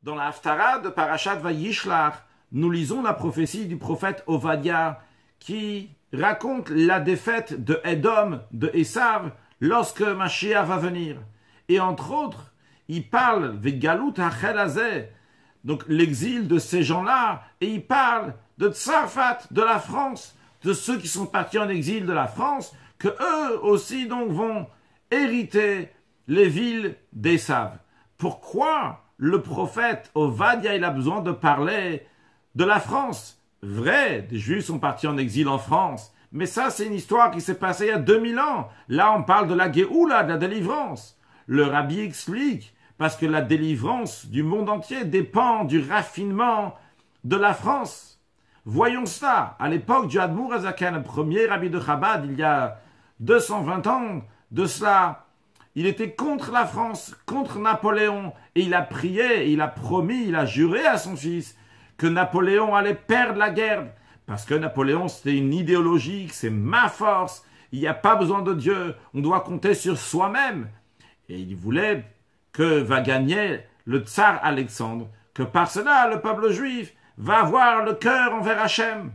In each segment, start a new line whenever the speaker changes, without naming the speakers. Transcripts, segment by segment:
Dans la Haftara de Parashat Vayishlach, nous lisons la prophétie du prophète Ovadia qui raconte la défaite de Edom, de Esav, lorsque Mashiach va venir. Et entre autres, il parle de Galut Hachel Hazeh, donc l'exil de ces gens-là, et il parle de Tsarfat, de la France, de ceux qui sont partis en exil de la France, que eux aussi donc vont hériter les villes d'Esav. Pourquoi le prophète Ovadia il a besoin de parler de la France? Vrai, des Juifs sont partis en exil en France, mais ça c'est une histoire qui s'est passée il y a 2000 ans. Là on parle de la Géoula, de la délivrance. Le rabbi explique, parce que la délivrance du monde entier dépend du raffinement de la France. Voyons cela, à l'époque du Admour Hazaken, le premier rabbi de Chabad, il y a 220 ans de cela, il était contre la France, contre Napoléon, et il a prié, il a promis, il a juré à son fils que Napoléon allait perdre la guerre, parce que Napoléon c'était une idéologie, c'est ma force, il n'y a pas besoin de Dieu, on doit compter sur soi-même. Et il voulait que va gagner le tsar Alexandre, que par cela le peuple juif va avoir le cœur envers Hachem.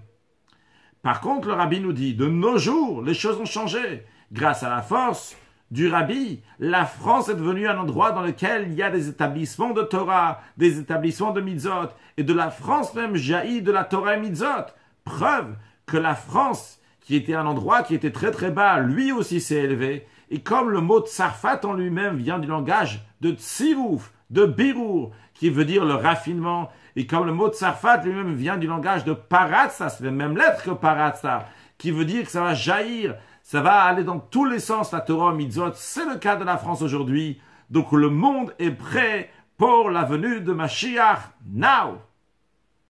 Par contre, le rabbi nous dit, de nos jours, les choses ont changé. Grâce à la force du rabbi, la France est devenue un endroit dans lequel il y a des établissements de Torah, des établissements de mitzvot, et de la France même jaillit de la Torah et mitzvot. Preuve que la France, qui était un endroit qui était très très bas, lui aussi s'est élevé. Et comme le mot tsarfat en lui-même vient du langage de tsirouf, de birour, qui veut dire le raffinement, et comme le mot tsarfat lui-même vient du langage de paratsa, c'est la même lettre que paratsa, qui veut dire que ça va jaillir, ça va aller dans tous les sens, la Torah mitzvot, c'est le cas de la France aujourd'hui. Donc le monde est prêt pour la venue de Mashiach now.